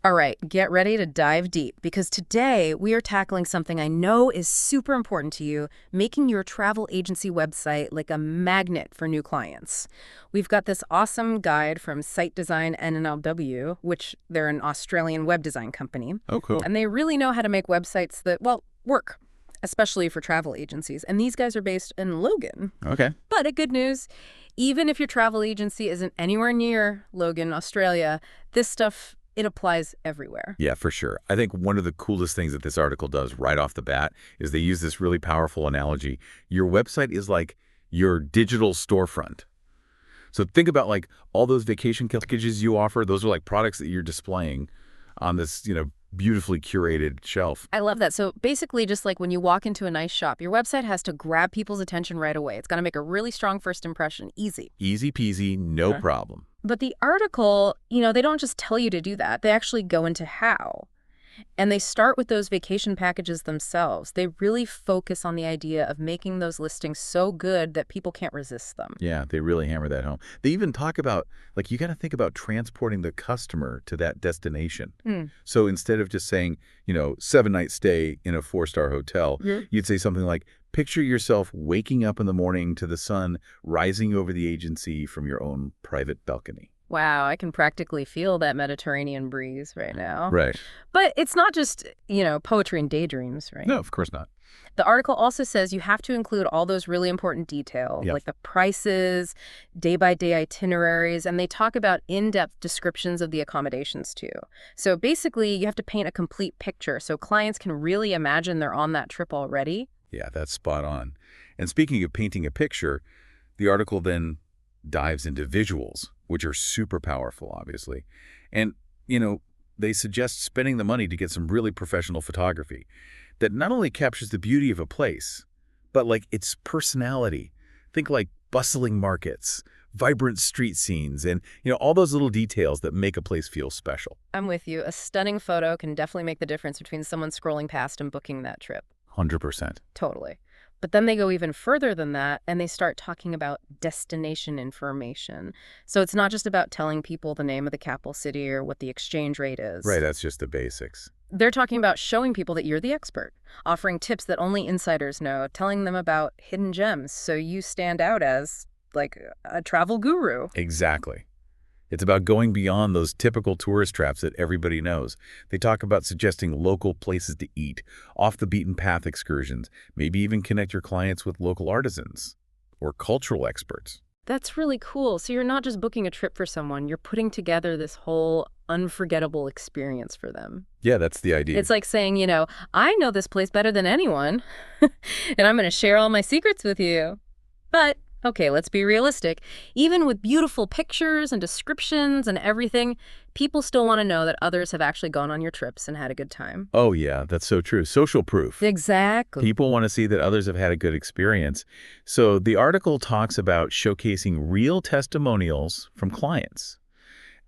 All right, get ready to dive deep because today we are tackling something I know is super important to you, making your travel agency website like a magnet for new clients. We've got this awesome guide from Site Design NNLW, which they're an Australian web design company, Oh, cool. and they really know how to make websites that, well, work, especially for travel agencies. And these guys are based in Logan. Okay. But a good news, even if your travel agency isn't anywhere near Logan, Australia, this stuff it applies everywhere. Yeah, for sure. I think one of the coolest things that this article does right off the bat is they use this really powerful analogy. Your website is like your digital storefront. So think about like all those vacation packages you offer. Those are like products that you're displaying on this, beautifully curated shelf. I love that. So basically, just like when you walk into a nice shop, your website has to grab people's attention right away. It's got to make a really strong first impression. Easy. Easy peasy, no Okay. problem. But the article, they don't just tell you to do that. They actually go into how. And they start with those vacation packages themselves. They really focus on the idea of making those listings so good that people can't resist them. Yeah, they really hammer that home. They even talk about, like, you got to think about transporting the customer to that destination. Hmm. So instead of just saying, 7-night stay in a 4-star hotel, you'd say something like, picture yourself waking up in the morning to the sun rising over the agency from your own private balcony. Wow, I can practically feel that Mediterranean breeze right now. Right. But it's not just, poetry and daydreams, right? No, of course not. The article also says you have to include all those really important details, Yep. like the prices, day-by-day itineraries, and they talk about in-depth descriptions of the accommodations too. So basically, you have to paint a complete picture so clients can really imagine they're on that trip already. Yeah, that's spot on. And speaking of painting a picture, the article then dives into visuals, which are super powerful, obviously. And, they suggest spending the money to get some really professional photography that not only captures the beauty of a place, but like its personality. Think like bustling markets, vibrant street scenes, and, all those little details that make a place feel special. I'm with you. A stunning photo can definitely make the difference between someone scrolling past and booking that trip. 100%. Totally. But then they go even further than that, and they start talking about destination information. So it's not just about telling people the name of the capital city or what the exchange rate is. Right, that's just the basics. They're talking about showing people that you're the expert, offering tips that only insiders know, telling them about hidden gems so you stand out as, like, a travel guru. Exactly. It's about going beyond those typical tourist traps that everybody knows. They talk about suggesting local places to eat, off-the-beaten-path excursions, maybe even connect your clients with local artisans or cultural experts. That's really cool. So you're not just booking a trip for someone, you're putting together this whole unforgettable experience for them. Yeah, that's the idea. It's like saying, I know this place better than anyone, and I'm going to share all my secrets with you. But okay, let's be realistic. Even with beautiful pictures and descriptions and everything, people still want to know that others have actually gone on your trips and had a good time. Oh, yeah, that's so true. Social proof. Exactly. People want to see that others have had a good experience. So the article talks about showcasing real testimonials from clients.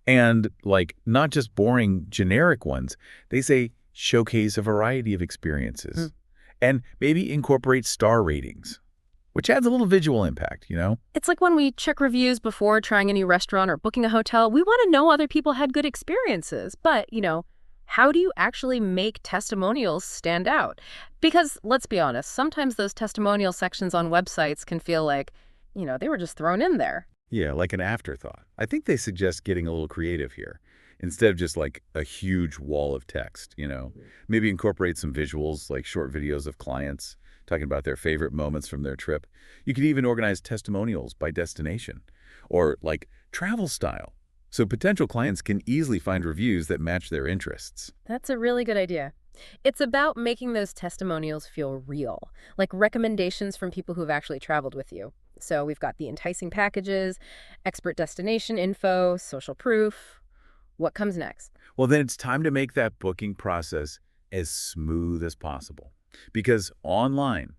And, like, not just boring generic ones. They say showcase a variety of experiences. And maybe incorporate star ratings, which adds a little visual impact, It's like when we check reviews before trying a new restaurant or booking a hotel, we want to know other people had good experiences. But, how do you actually make testimonials stand out? Because let's be honest, sometimes those testimonial sections on websites can feel like, they were just thrown in there. Yeah, like an afterthought. I think they suggest getting a little creative here. Instead of just like a huge wall of text, Maybe incorporate some visuals, like short videos of clients talking about their favorite moments from their trip. You could even organize testimonials by destination or like travel style. So potential clients can easily find reviews that match their interests. That's a really good idea. It's about making those testimonials feel real, like recommendations from people who've actually traveled with you. So we've got the enticing packages, expert destination info, social proof. What comes next? Well, then it's time to make that booking process as smooth as possible. Because online,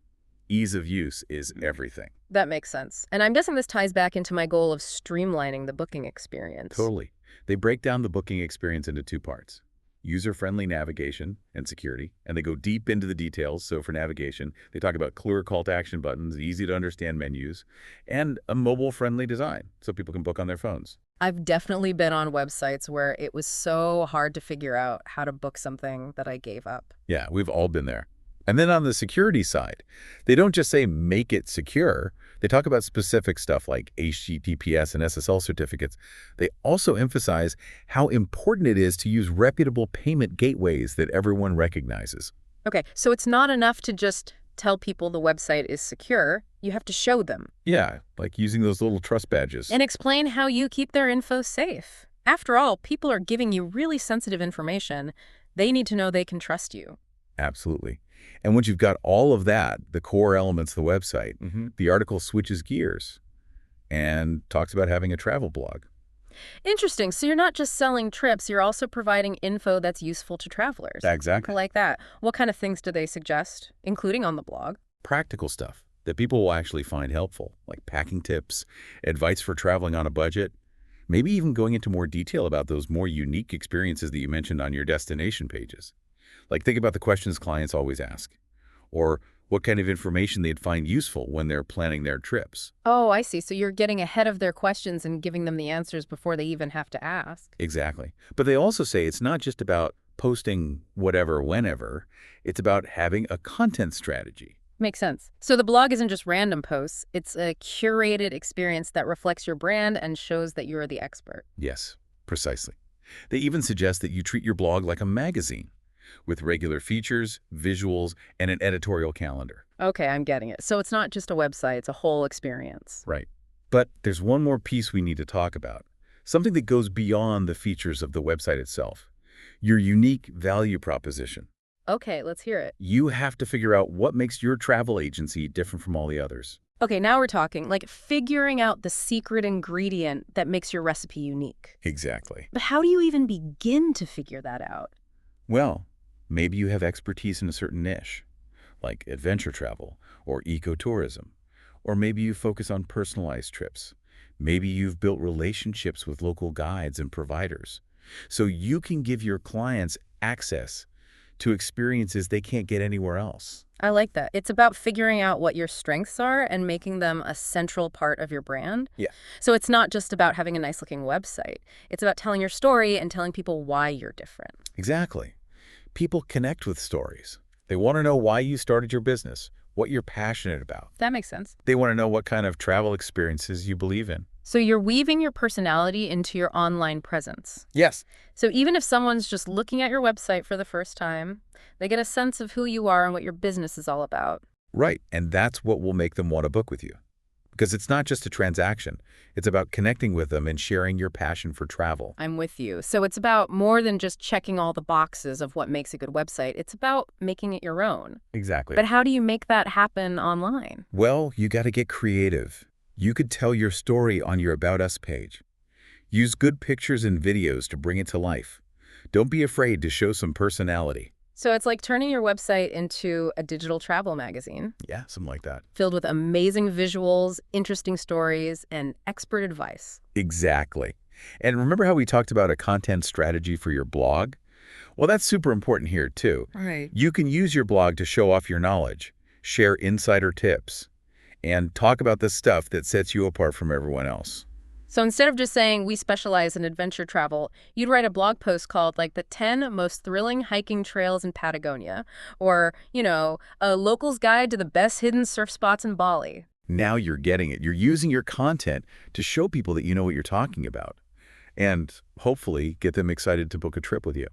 ease of use is everything. That makes sense. And I'm guessing this ties back into my goal of streamlining the booking experience. Totally. They break down the booking experience into 2 parts. User-friendly navigation and security, and they go deep into the details. So for navigation, they talk about clear call-to-action buttons, easy-to-understand menus, and a mobile-friendly design so people can book on their phones. I've definitely been on websites where it was so hard to figure out how to book something that I gave up. Yeah, we've all been there. And then on the security side, they don't just say make it secure. They talk about specific stuff like HTTPS and SSL certificates. They also emphasize how important it is to use reputable payment gateways that everyone recognizes. Okay, so it's not enough to just tell people the website is secure. You have to show them. Yeah, like using those little trust badges. And explain how you keep their info safe. After all, people are giving you really sensitive information. They need to know they can trust you. Absolutely. And once you've got all of that, the core elements of the website, the article switches gears and talks about having a travel blog. Interesting. So you're not just selling trips, you're also providing info that's useful to travelers. I Exactly. like that. What kind of things do they suggest, including on the blog? Practical stuff that people will actually find helpful, like packing tips, advice for traveling on a budget, maybe even going into more detail about those more unique experiences that you mentioned on your destination pages. Like think about the questions clients always ask, or what kind of information they'd find useful when they're planning their trips. Oh, I see. So you're getting ahead of their questions and giving them the answers before they even have to ask. Exactly. But they also say it's not just about posting whatever, whenever. It's about having a content strategy. Makes sense. So the blog isn't just random posts, it's a curated experience that reflects your brand and shows that you're the expert. Yes, precisely. They even suggest that you treat your blog like a magazine with regular features, visuals, and an editorial calendar. Okay, I'm getting it. So it's not just a website, it's a whole experience. Right. But there's one more piece we need to talk about, something that goes beyond the features of the website itself. Your unique value proposition. Okay, let's hear it. You have to figure out what makes your travel agency different from all the others. Okay, now we're talking, like figuring out the secret ingredient that makes your recipe unique. Exactly. But how do you even begin to figure that out? Well, maybe you have expertise in a certain niche, like adventure travel or ecotourism. Or maybe you focus on personalized trips. Maybe you've built relationships with local guides and providers. So you can give your clients access to experiences they can't get anywhere else. I like that. It's about figuring out what your strengths are and making them a central part of your brand. Yeah. So it's not just about having a nice-looking website. It's about telling your story and telling people why you're different. Exactly. People connect with stories. They want to know why you started your business, what you're passionate about. That makes sense. They want to know what kind of travel experiences you believe in. So you're weaving your personality into your online presence. Yes. So even if someone's just looking at your website for the first time, they get a sense of who you are and what your business is all about. Right. And that's what will make them want to book with you. Because it's not just a transaction. It's about connecting with them and sharing your passion for travel. I'm with you. So it's about more than just checking all the boxes of what makes a good website. It's about making it your own. Exactly. But how do you make that happen online? Well, you got to get creative. You could tell your story on your About Us page. Use good pictures and videos to bring it to life. Don't be afraid to show some personality. So it's like turning your website into a digital travel magazine Yeah, something like that. filled with amazing visuals, interesting stories, and expert advice. Exactly. And remember how we talked about a content strategy for your blog? Well, that's super important here, too. Right. You can use your blog to show off your knowledge, share insider tips, and talk about the stuff that sets you apart from everyone else. So instead of just saying we specialize in adventure travel, you'd write a blog post called like the 10 most thrilling hiking trails in Patagonia, or, a local's guide to the best hidden surf spots in Bali. Now you're getting it. You're using your content to show people that you know what you're talking about, and hopefully get them excited to book a trip with you.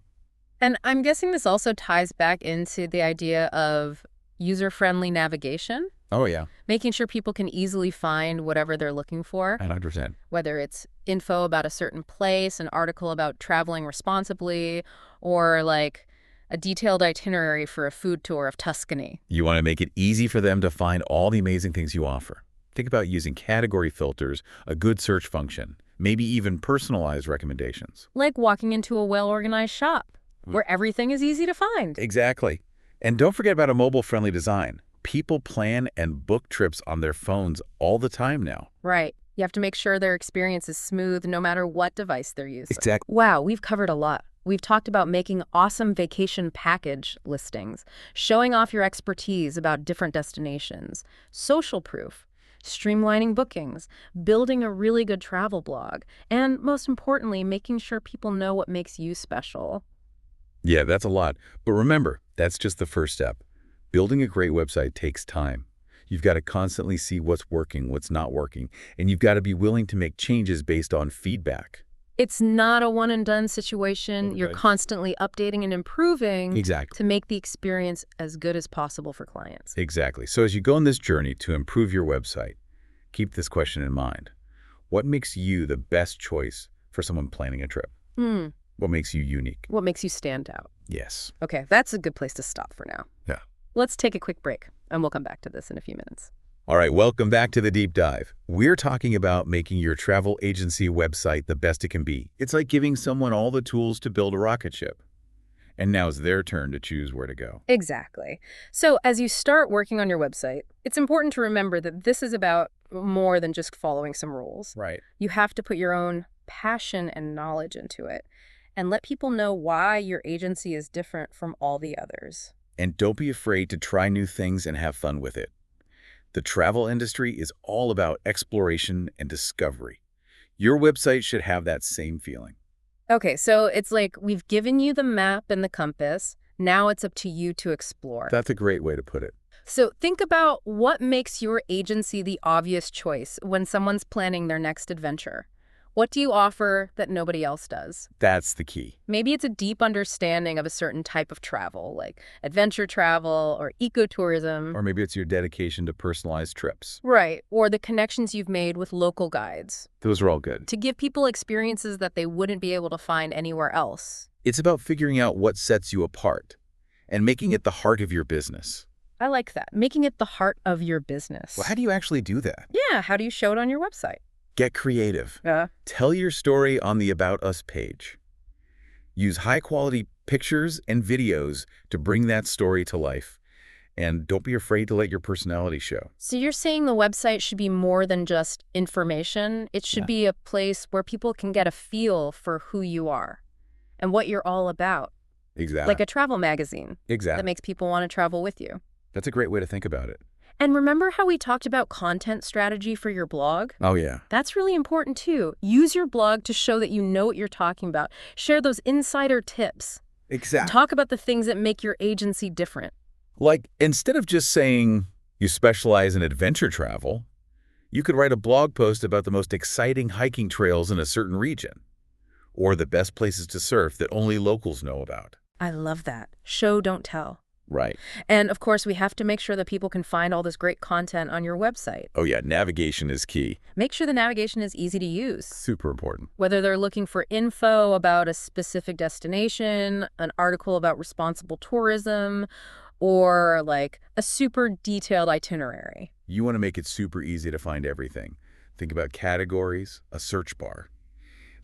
And I'm guessing this also ties back into the idea of user-friendly navigation, Oh, yeah. making sure people can easily find whatever they're looking for, 100%. whether it's info about a certain place, an article about traveling responsibly, or like a detailed itinerary for a food tour of Tuscany. You want to make it easy for them to find all the amazing things you offer. Think about using category filters, a good search function, maybe even personalized recommendations. Like walking into a well-organized shop, where everything is easy to find. Exactly. And don't forget about a mobile-friendly design. People plan and book trips on their phones all the time now. Right. You have to make sure their experience is smooth no matter what device they're using. Exactly. Wow, we've covered a lot. We've talked about making awesome vacation package listings, showing off your expertise about different destinations, social proof, streamlining bookings, building a really good travel blog, and most importantly, making sure people know what makes you special. Yeah, that's a lot. But remember, that's just the first step. Building a great website takes time. You've got to constantly see what's working, what's not working, and you've got to be willing to make changes based on feedback. It's not a one-and-done situation. You're Okay. constantly updating and improving Exactly. to make the experience as good as possible for clients. Exactly. So as you go on this journey to improve your website, keep this question in mind. What makes you the best choice for someone planning a trip? Hmm. What makes you unique? What makes you stand out? Yes. Okay, that's a good place to stop for now. Yeah. Let's take a quick break, and we'll come back to this in a few minutes. All right, welcome back to the deep dive. We're talking about making your travel agency website the best it can be. It's like giving someone all the tools to build a rocket ship. And now it's their turn to choose where to go. Exactly. So as you start working on your website, it's important to remember that this is about more than just following some rules. Right. You have to put your own passion and knowledge into it and let people know why your agency is different from all the others. And don't be afraid to try new things and have fun with it. The travel industry is all about exploration and discovery. Your website should have that same feeling. Okay, so it's like we've given you the map and the compass. Now it's up to you to explore. That's a great way to put it. So think about what makes your agency the obvious choice when someone's planning their next adventure. What do you offer that nobody else does? That's the key. Maybe it's a deep understanding of a certain type of travel, like adventure travel or ecotourism. Or maybe it's your dedication to personalized trips. Right, or the connections you've made with local guides Those are all good. to give people experiences that they wouldn't be able to find anywhere else. It's about figuring out what sets you apart and making it the heart of your business. I like that, making it the heart of your business. Well, how do you actually do that? Yeah, how do you show it on your website? Get creative. Yeah. Tell your story on the About Us page. Use high-quality pictures and videos to bring that story to life. And don't be afraid to let your personality show. So you're saying the website should be more than just information. It should be a place where people can get a feel for who you are and what you're all about. Exactly. Like a travel magazine that Exactly. makes people want to travel with you. That's a great way to think about it. And remember how we talked about content strategy for your blog? Oh, yeah. That's really important too. Use your blog to show that you know what you're talking about. Share those insider tips. Exactly. Talk about the things that make your agency different. Like, instead of just saying you specialize in adventure travel, you could write a blog post about the most exciting hiking trails in a certain region, or the best places to surf that only locals know about. I love that. Show, don't tell. Right. And of course, we have to make sure that people can find all this great content on your website. Oh, yeah, navigation is key. Make sure the navigation is easy to use. Super important. Whether they're looking for info about a specific destination, an article about responsible tourism, or like a super detailed itinerary. You want to make it super easy to find everything. Think about categories, a search bar,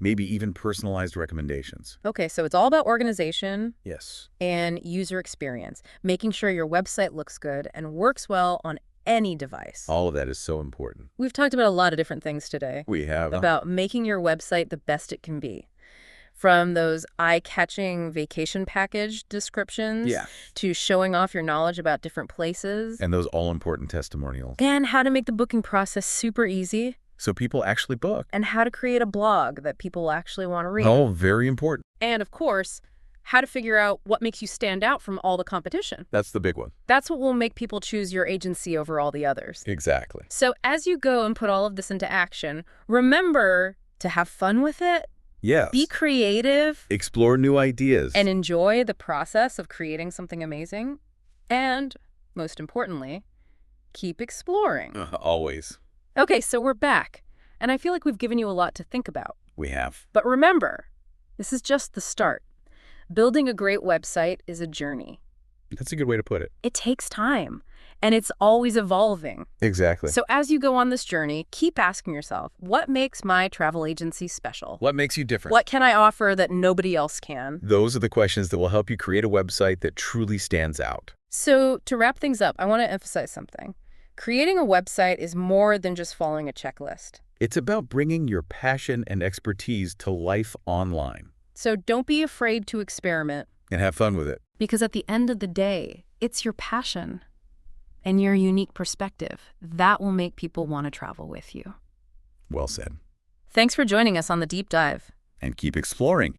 maybe even personalized recommendations. Okay, so it's all about organization Yes. and user experience, making sure your website looks good and works well on any device. All of that is so important. We've talked about a lot of different things today We have. about making your website the best it can be. From those eye-catching vacation package descriptions Yeah. to showing off your knowledge about different places And those all-important testimonials. and how to make the booking process super easy So people actually book. and how to create a blog that people will actually want to read. Oh, very important. And of course, how to figure out what makes you stand out from all the competition. That's the big one. That's what will make people choose your agency over all the others. Exactly. So as you go and put all of this into action, remember to have fun with it, Yes. be creative, Explore new ideas. and enjoy the process of creating something amazing. And most importantly, keep exploring. Always. Okay, so we're back. And I feel like we've given you a lot to think about. We have. But remember, this is just the start. Building a great website is a journey. That's a good way to put it. It takes time, and it's always evolving. Exactly. So as you go on this journey, keep asking yourself, what makes my travel agency special? What makes you different? What can I offer that nobody else can? Those are the questions that will help you create a website that truly stands out. So to wrap things up, I want to emphasize something. Creating a website is more than just following a checklist. It's about bringing your passion and expertise to life online. So don't be afraid to experiment, And have fun with it. because at the end of the day, it's your passion. and your unique perspective. That will make people want to travel with you. Well said. Thanks for joining us on the deep dive. And keep exploring.